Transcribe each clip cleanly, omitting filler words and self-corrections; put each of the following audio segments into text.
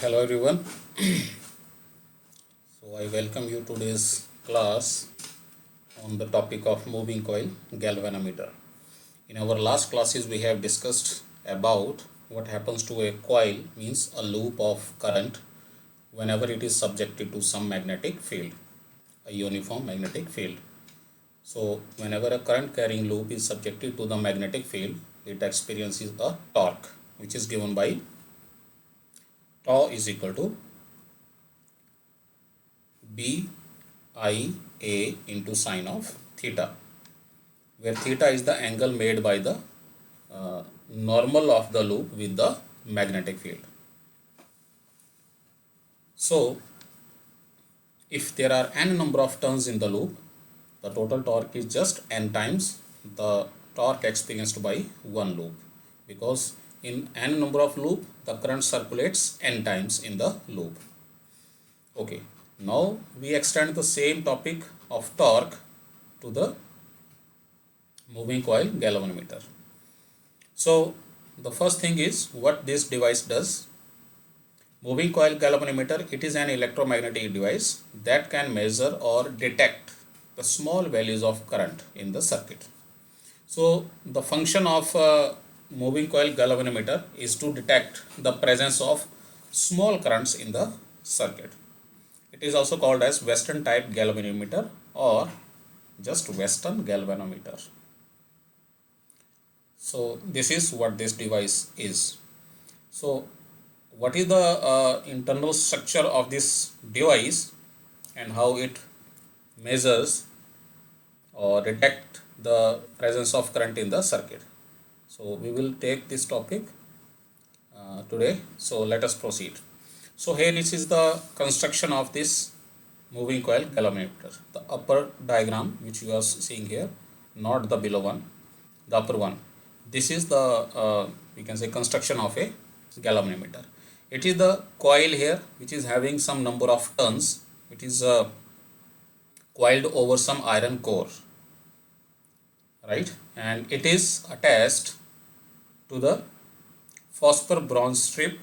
Hello everyone. So I welcome you to today's class on the topic of moving coil galvanometer. In our last classes we have discussed about what happens to a coil, means a loop of current, whenever it is subjected to some magnetic field, a uniform magnetic field. So whenever a current carrying loop is subjected to the magnetic field, it experiences a torque, which is given by tau is equal to B I A into sine of theta, where theta is the angle made by the normal of the loop with the magnetic field. So if there are n number of turns in the loop, the total torque is just n times the torque experienced by one loop, because in n number of loop the current circulates n times in the loop. Okay, now we extend the same topic of torque to the moving coil galvanometer. So the first thing is what this device does. Moving coil galvanometer, it is an electromagnetic device that can measure or detect the small values of current in the circuit. So the function of moving coil galvanometer is to detect the presence of small currents in the circuit. It is also called as Weston type galvanometer or just Weston galvanometer. So this is what this device is. So what is the internal structure of this device and how it measures or detect the presence of current in the circuit? So we will take this topic today. So let us proceed. So here this is the construction of this moving coil galvanometer. The upper diagram which you are seeing here, not the below one, the upper one. This is the we can say construction of a galvanometer. It is the coil here which is having some number of turns. It is coiled over some iron core, right? And it is attached to the phosphor bronze strip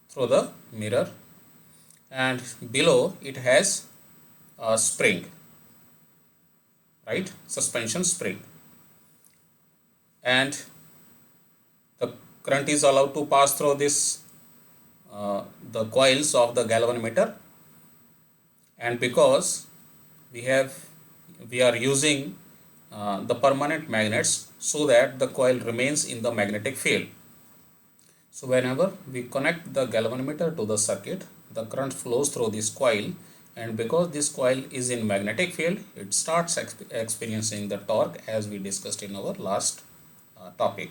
through the mirror, and below it has a spring, right? Suspension spring, and the current is allowed to pass through this the coils of the galvanometer. And because we are using the permanent magnets so that the coil remains in the magnetic field. So whenever we connect the galvanometer to the circuit, the current flows through this coil, and because this coil is in magnetic field, it starts experiencing the torque as we discussed in our last topic.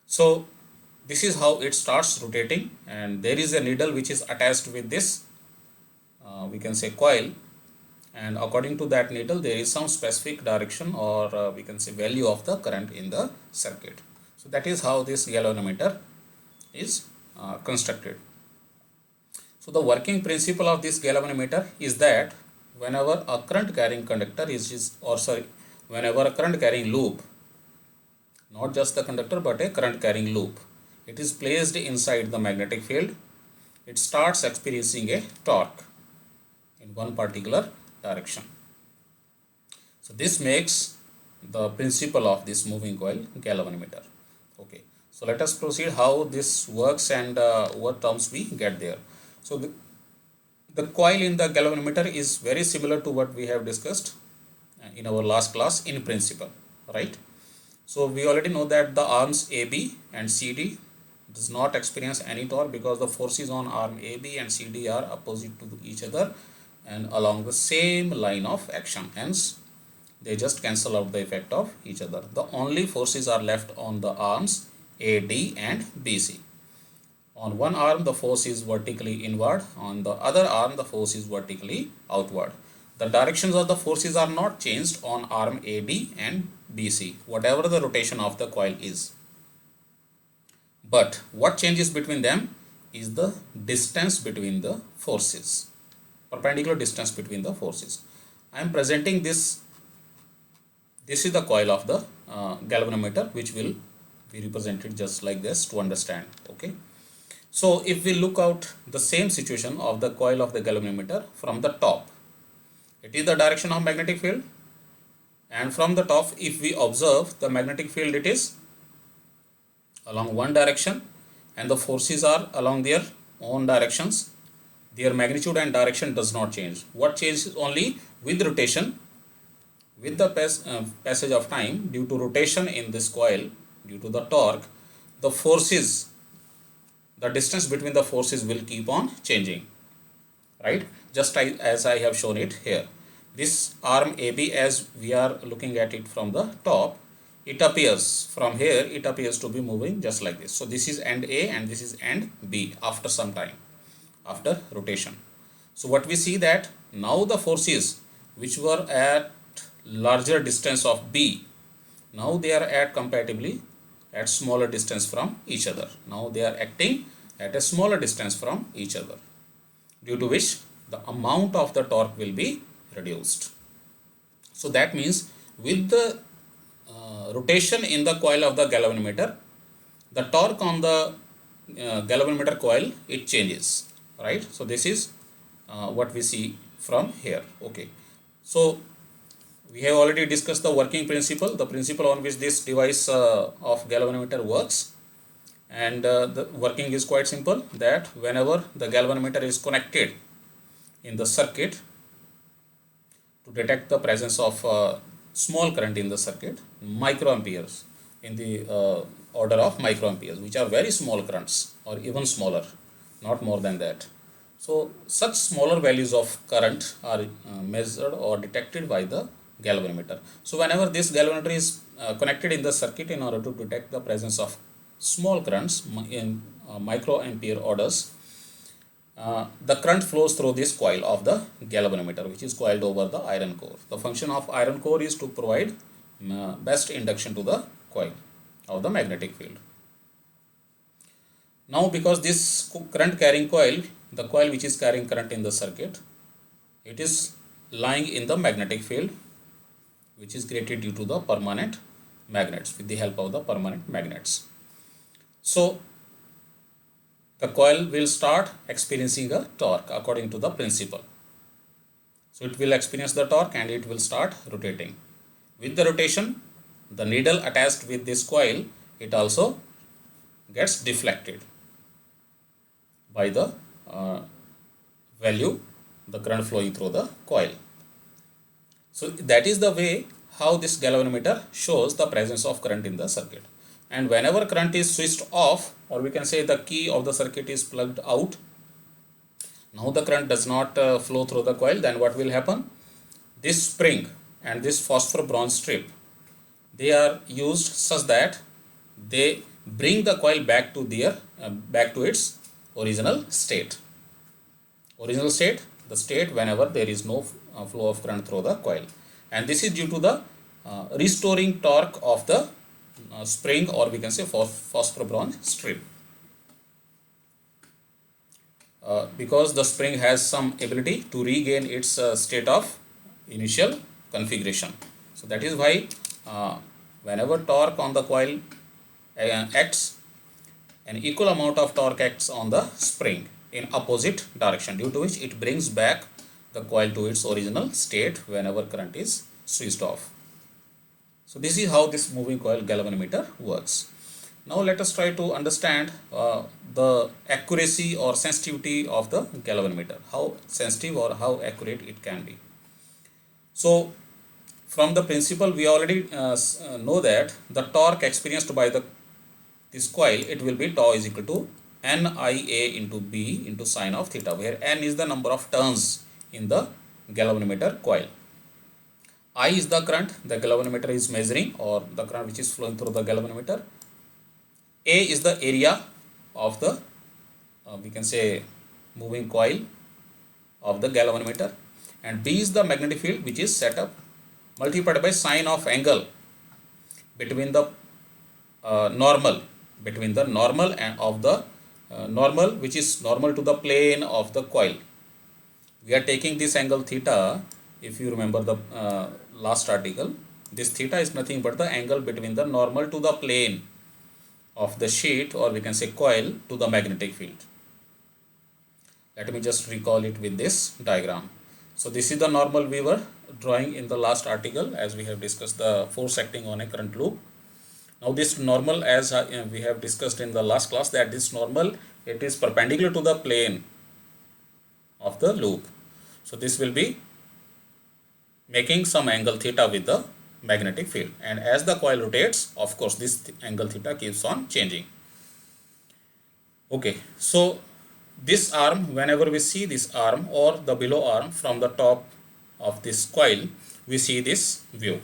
So this is how it starts rotating, and there is a needle which is attached with this we can say coil, and according to that needle there is some specific direction or we can say value of the current in the circuit. So that is how this galvanometer is constructed. So the working principle of this galvanometer is that whenever a current carrying conductor whenever a current carrying loop, not just the conductor but a current carrying loop, it is placed inside the magnetic field, it starts experiencing a torque in one particular direction. So this makes the principle of this moving coil galvanometer. Okay, so let us proceed how this works and what terms we get there. So the coil in the galvanometer is very similar to what we have discussed in our last class in principle, right? So we already know that the arms AB and CD does not experience any torque because the forces on arm AB and CD are opposite to each other and along the same line of action. Hence, they just cancel out the effect of each other. The only forces are left on the arms AD and BC. On one arm, the force is vertically inward. On the other arm, the force is vertically outward. The directions of the forces are not changed on arm AD and BC, whatever the rotation of the coil is. But what changes between them is the distance between the forces, perpendicular distance between the forces. I am presenting this. This is the coil of the galvanometer, which will be represented just like this to understand. Okay. So if we look out the same situation of the coil of the galvanometer from the top, it is the direction of magnetic field, and from the top if we observe the magnetic field, it is along one direction and the forces are along their own directions. Their magnitude and direction does not change. What changes only with rotation, with the passage of time due to rotation in this coil, due to the torque, the forces, the distance between the forces will keep on changing, right? Just as I have shown it here. This arm AB, as we are looking at it from the top, it appears from here, it appears to be moving just like this. So this is end A and this is end B after some time, after rotation. So what we see that now the forces which were at larger distance of B, now they are at comparatively at smaller distance from each other. Now they are acting at a smaller distance from each other, due to which the amount of the torque will be reduced. So that means with the rotation in the coil of the galvanometer, the torque on the galvanometer coil, it changes, right? So this is what we see from here. Okay, so we have already discussed the working principle, the principle on which this device of galvanometer works, and the working is quite simple, that whenever the galvanometer is connected in the circuit to detect the presence of small current in the circuit, microamperes, in the order of microamperes, which are very small currents or even smaller, not more than that. So such smaller values of current are measured or detected by the galvanometer. So whenever this galvanometer is connected in the circuit in order to detect the presence of small currents in microampere orders, the current flows through this coil of the galvanometer, which is coiled over the iron core. The function of iron core is to provide best induction to the coil of the magnetic field. Now because this current carrying coil, the coil which is carrying current in the circuit, it is lying in the magnetic field, which is created due to the permanent magnets, with the help of the permanent magnets. So the coil will start experiencing a torque according to the principle. So it will experience the torque and it will start rotating. With the rotation, the needle attached with this coil, it also gets deflected by the value, the current flowing through the coil. So that is the way how this galvanometer shows the presence of current in the circuit. And whenever current is switched off, or we can say the key of the circuit is plugged out, now the current does not flow through the coil, then what will happen? This spring and this phosphor bronze strip, they are used such that they bring the coil back to their back to its original state. Original state, the state whenever there is no flow of current through the coil, and this is due to the restoring torque of the spring, or we can say phosphor bronze strip, because the spring has some ability to regain its state of initial configuration. So that is why whenever torque on the coil acts, an equal amount of torque acts on the spring in opposite direction, due to which it brings back the coil to its original state whenever current is switched off. So this is how this moving coil galvanometer works. Now let us try to understand the accuracy or sensitivity of the galvanometer, how sensitive or how accurate it can be. So from the principle we already know that the torque experienced by this coil, it will be tau is equal to Nia into B into sine of theta, where N is the number of turns in the galvanometer coil. I is the current the galvanometer is measuring, or the current which is flowing through the galvanometer. A is the area of the we can say moving coil of the galvanometer, and B is the magnetic field which is set up, multiplied by sine of angle between the normal and of the normal, which is normal to the plane of the coil. We are taking this angle theta. If you remember the last article, this theta is nothing but the angle between the normal to the plane of the sheet, or we can say coil, to the magnetic field. Let me just recall it with this diagram. So this is the normal we were drawing in the last article, as we have discussed the force acting on a current loop. Now this normal, as we have discussed in the last class, that this normal, it is perpendicular to the plane of the loop. So this will be making some angle theta with the magnetic field, and as the coil rotates, of course this angle theta keeps on changing. Okay, so this arm, whenever we see this arm or the below arm from the top of this coil, we see this view.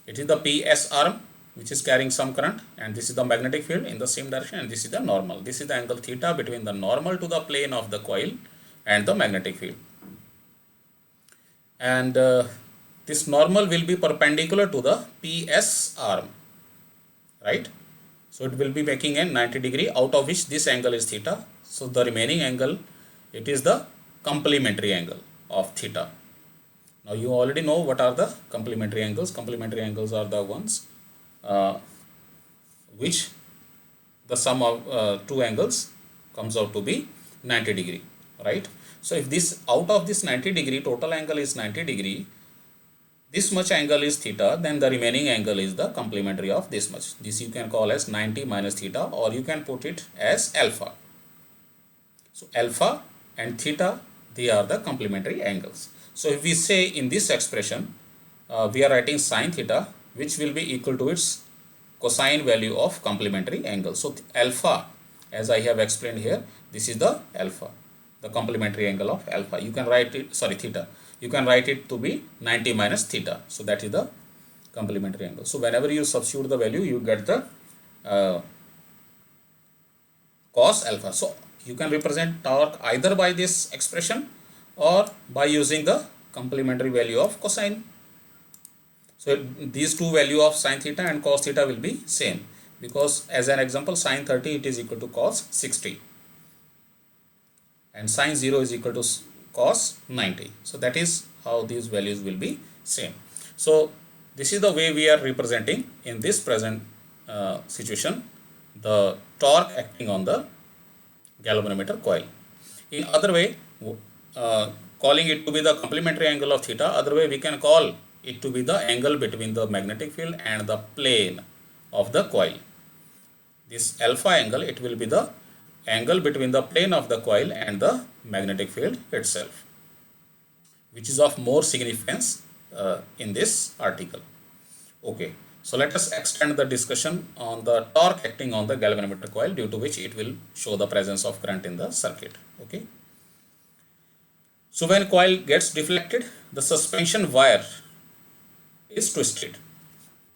It is the PS arm which is carrying some current, and this is the magnetic field in the same direction, and this is the normal. This is the angle theta between the normal to the plane of the coil and the magnetic field. And this normal will be perpendicular to the PS arm, right? So it will be making a 90 degree, out of which this angle is theta. So the remaining angle, it is the complementary angle of theta. Now you already know what are the complementary angles. Complementary angles are the ones which the sum of two angles comes out to be 90 degree, right? So if this, out of this 90 degree, total angle is 90 degree, this much angle is theta, then the remaining angle is the complementary of this much. This you can call as 90 minus theta, or you can put it as alpha. So alpha and theta, they are the complementary angles. So if we say in this expression, we are writing sine theta, which will be equal to its cosine value of complementary angle. So alpha, as I have explained here, this is the alpha, the complementary angle of alpha. You can write it, sorry, theta. You can write it to be 90 minus theta. So that is the complementary angle. So whenever you substitute the value, you get the cos alpha. So you can represent torque either by this expression or by using the complementary value of cosine. So these two value of sine theta and cos theta will be same, because as an example, sine 30, it is equal to cos 60, and sine 0 is equal to cos 90. So that is how these values will be same. So this is the way we are representing in this present situation the torque acting on the galvanometer coil. In other way, calling it to be the complementary angle of theta, other way we can call it to be the angle between the magnetic field and the plane of the coil. This alpha angle, it will be the angle between the plane of the coil and the magnetic field itself, which is of more significance in this article. Okay, so let us extend the discussion on the torque acting on the galvanometer coil, due to which it will show the presence of current in the circuit. Okay, so when coil gets deflected, the suspension wire is twisted.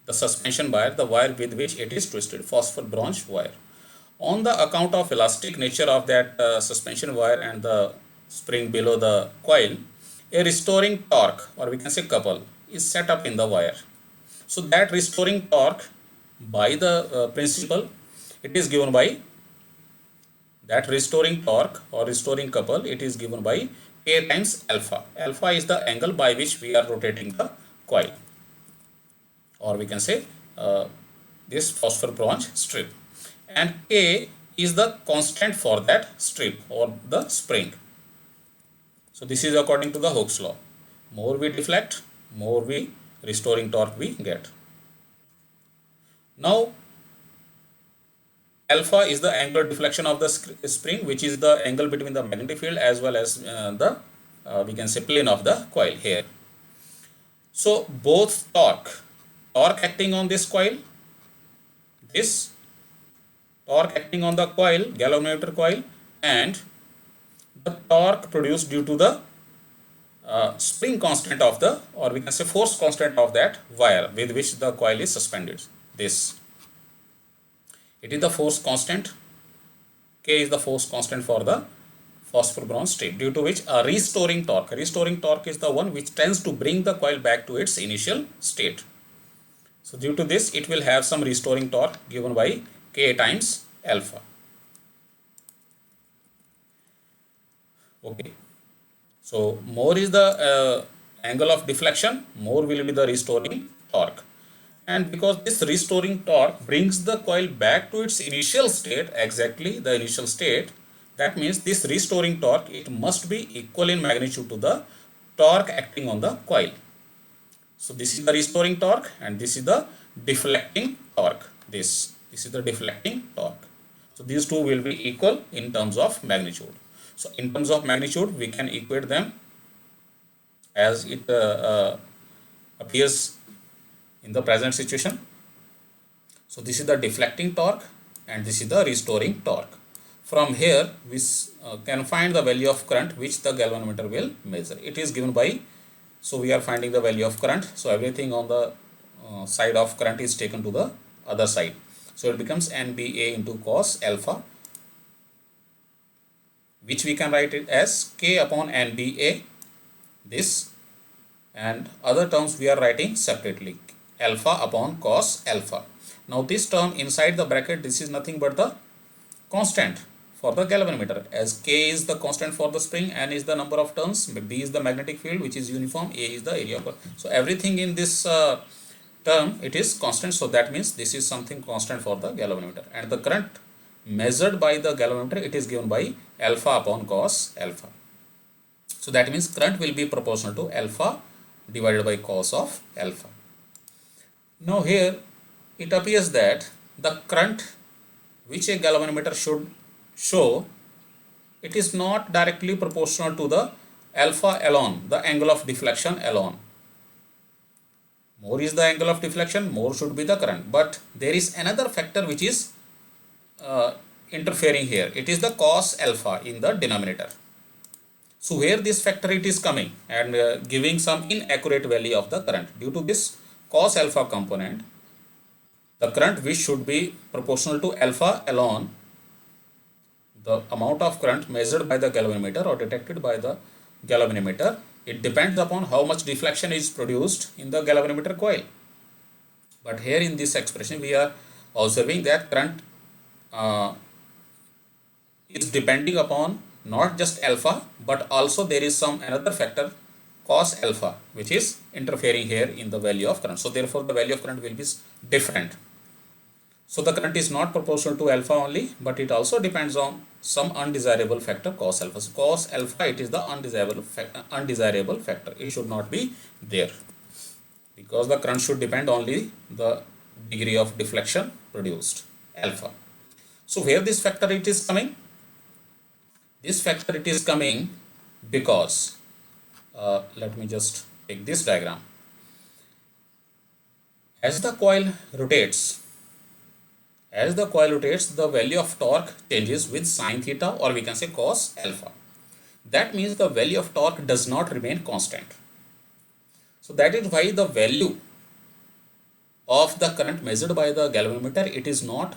The suspension wire, the wire with which it is twisted, phosphor bronze wire. On the account of elastic nature of that suspension wire and the spring below the coil, a restoring torque, or we can say couple, is set up in the wire. So that restoring torque by the principle, it is given by that restoring torque or restoring couple, it is given by K times alpha. Alpha is the angle by which we are rotating the coil, or we can say this phosphor bronze strip, and K is the constant for that strip or the spring. So this is according to the Hooke's law. More we deflect, more we restoring torque we get. Now alpha is the angular deflection of the spring, which is the angle between the magnetic field as well as the we can say plane of the coil here. So both torque acting on this coil, this torque acting on the coil, galvanometer coil, and the torque produced due to the spring constant of the, or we can say force constant of that wire with which the coil is suspended. This, it is the force constant. K is the force constant for the phosphor bronze strip, due to which a restoring torque is the one which tends to bring the coil back to its initial state. So due to this, it will have some restoring torque given by K times alpha. Okay, so more is the angle of deflection, more will be the restoring torque, and because this restoring torque brings the coil back to its initial state, exactly the initial state, that means this restoring torque, it must be equal in magnitude to the torque acting on the coil. So this is the restoring torque and this is the deflecting torque. This is the deflecting torque. So these two will be equal in terms of magnitude. So in terms of magnitude, we can equate them as it appears in the present situation. So this is the deflecting torque and this is the restoring torque. From here we can find the value of current which the galvanometer will measure. It is given by, so we are finding the value of current. So everything on the side of current is taken to the other side. So it becomes NBA into cos alpha, which we can write it as K upon NBA, this, and other terms we are writing separately, alpha upon cos alpha. Now this term inside the bracket, this is nothing but the constant for the galvanometer, as K is the constant for the spring, N is the number of turns, B is the magnetic field which is uniform, A is the area of, so everything in this term, it is constant. So that means this is something constant for the galvanometer, and the current measured by the galvanometer, it is given by alpha upon cos alpha. So that means current will be proportional to alpha divided by cos of alpha. Now here it appears that the current which a galvanometer should show, it is not directly proportional to the alpha alone, the angle of deflection alone. More is the angle of deflection, more should be the current. But there is another factor which is interfering here. It is the cos alpha in the denominator. So where this factor it is coming and giving some inaccurate value of the current. Due to this cos alpha component, the current which should be proportional to alpha alone, the amount of current measured by the galvanometer or detected by the galvanometer, it depends upon how much deflection is produced in the galvanometer coil. But here in this expression we are observing that current is depending upon not just alpha, but also there is some another factor cos alpha which is interfering here in the value of current. So therefore the value of current will be different. So the current is not proportional to alpha only, but it also depends on some undesirable factor cos alpha. So cos alpha, it is the undesirable factor. It should not be there, because the current should depend only the degree of deflection produced, alpha. So where this factor it is coming? This factor it is coming because let me just take this diagram. As the coil rotates, the value of torque changes with sine theta, or we can say cos alpha. That means the value of torque does not remain constant. So that is why the value of the current measured by the galvanometer, it is not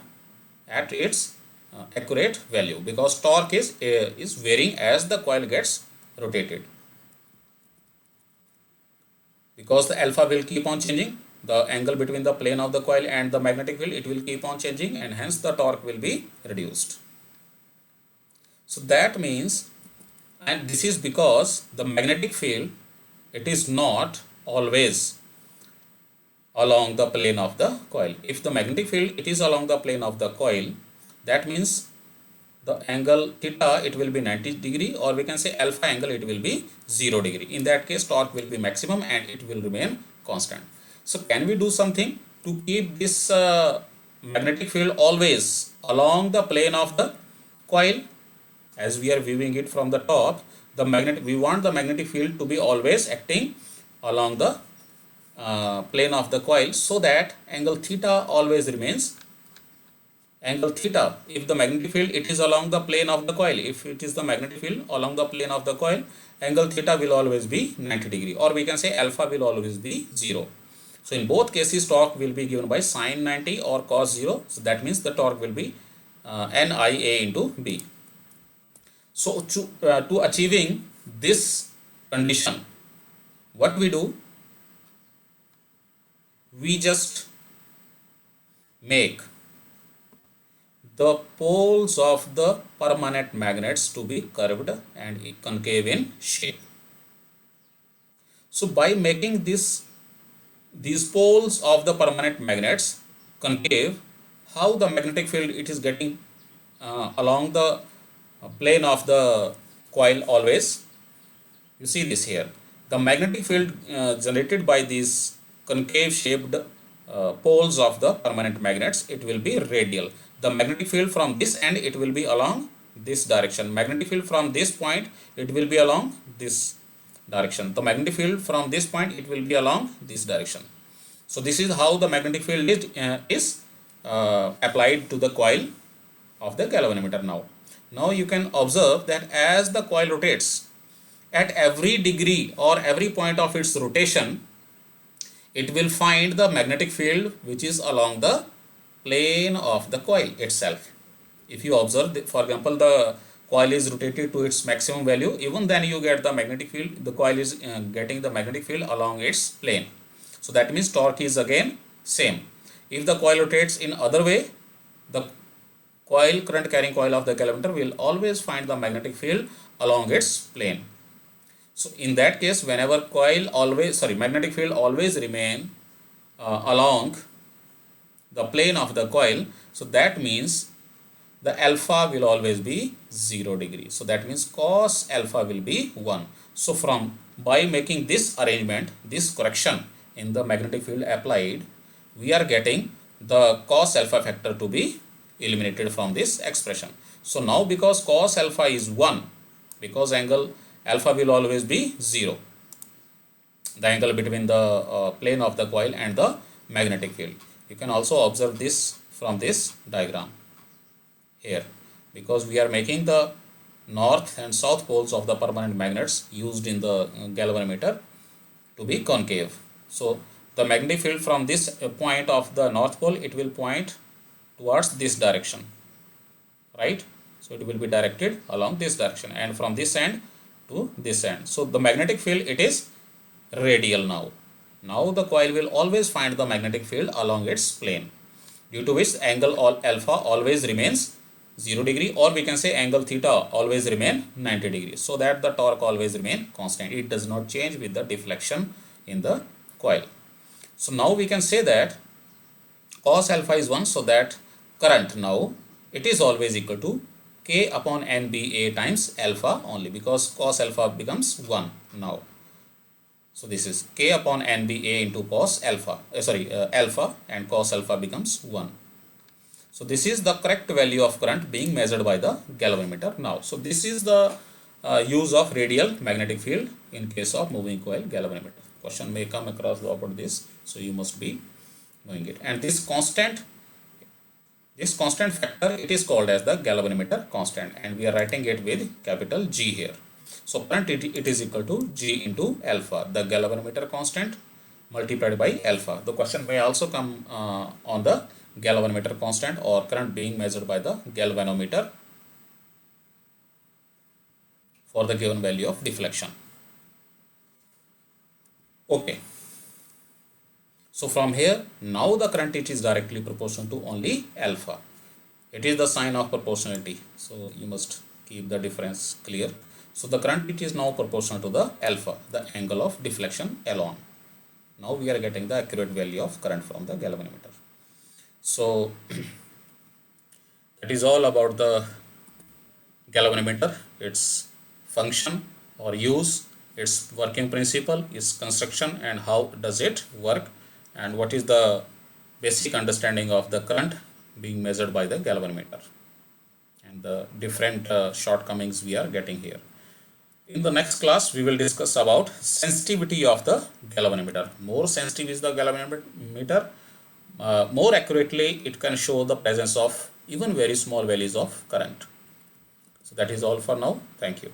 at its accurate value, because torque is varying as the coil gets rotated. Because the alpha will keep on changing, the angle between the plane of the coil and the magnetic field, it will keep on changing, and hence the torque will be reduced. So that means, and this is because the magnetic field, it is not always along the plane of the coil. If the magnetic field it is along the plane of the coil, that means the angle theta it will be 90 degree, or we can say alpha angle it will be 0 degree. In that case torque will be maximum and it will remain constant. So can we do something to keep this magnetic field always along the plane of the coil? As we are viewing it from the top, we want the magnetic field to be always acting along the plane of the coil, so that angle theta always remains angle theta. If the magnetic field it is along the plane of the coil, if it is the magnetic field along the plane of the coil, angle theta will always be 90 degree, or we can say alpha will always be 0. So in both cases torque will be given by sine 90 or cos 0. So that means the torque will be NIA into B. So to achieving this condition, what we do? We just make the poles of the permanent magnets to be curved and concave in shape. So by making this these poles of the permanent magnets concave, how the magnetic field it is getting along the plane of the coil always. You see this here, the magnetic field generated by these concave shaped poles of the permanent magnets, it will be radial. The magnetic field from this end, it will be along this direction. Magnetic field from this point, it will be along this direction. The magnetic field from this point, it will be along this direction. So this is how the magnetic field is applied to the coil of the galvanometer. Now you can observe that as the coil rotates, at every degree or every point of its rotation, it will find the magnetic field which is along the plane of the coil itself. If you observe, for example, the coil is rotated to its maximum value, even then you get the magnetic field, the coil is getting the magnetic field along its plane. So that means torque is again same. If the coil rotates in other way, the current carrying coil of the galvanometer will always find the magnetic field along its plane. So in that case, whenever magnetic field always remain along the plane of the coil, so that means the alpha will always be 0 degree. So that means cos alpha will be 1. So by making this arrangement, this correction in the magnetic field applied, we are getting the cos alpha factor to be eliminated from this expression. So now because cos alpha is 1, because angle alpha will always be 0, the angle between the plane of the coil and the magnetic field. You can also observe this from this diagram here, because we are making the north and south poles of the permanent magnets used in the galvanometer to be concave. So the magnetic field from this point of the north pole, it will point towards this direction, right? So it will be directed along this direction, and from this end to this end. So the magnetic field, it is radial now. Now the coil will always find the magnetic field along its plane, due to which angle alpha always remains 0 degree, or we can say angle theta always remain 90 degrees, so that the torque always remain constant. It does not change with the deflection in the coil. So now we can say that cos alpha is 1, so that current now it is always equal to K upon NBA times alpha only, because cos alpha becomes 1 now. So this is K upon NBA into cos alpha, alpha, and cos alpha becomes 1. So this is the correct value of current being measured by the galvanometer now. So this is the use of radial magnetic field in case of moving coil galvanometer. Question may come across about this, so you must be knowing it. And this constant factor, it is called as the galvanometer constant, and we are writing it with capital G here. So current it is equal to G into alpha, the galvanometer constant multiplied by alpha. The question may also come on the galvanometer constant or current being measured by the galvanometer for the given value of deflection. Okay. So from here, now the current it is directly proportional to only alpha. It is the sign of proportionality, so you must keep the difference clear. So the current it is now proportional to the alpha, the angle of deflection alone. Now we are getting the accurate value of current from the galvanometer. So that is all about the galvanometer, its function or use, its working principle, its construction, and how does it work, and what is the basic understanding of the current being measured by the galvanometer, and the different shortcomings we are getting here. In the next class, we will discuss about sensitivity of the galvanometer. More sensitive is the galvanometer, more accurately it can show the presence of even very small values of current. So that is all for now. Thank you.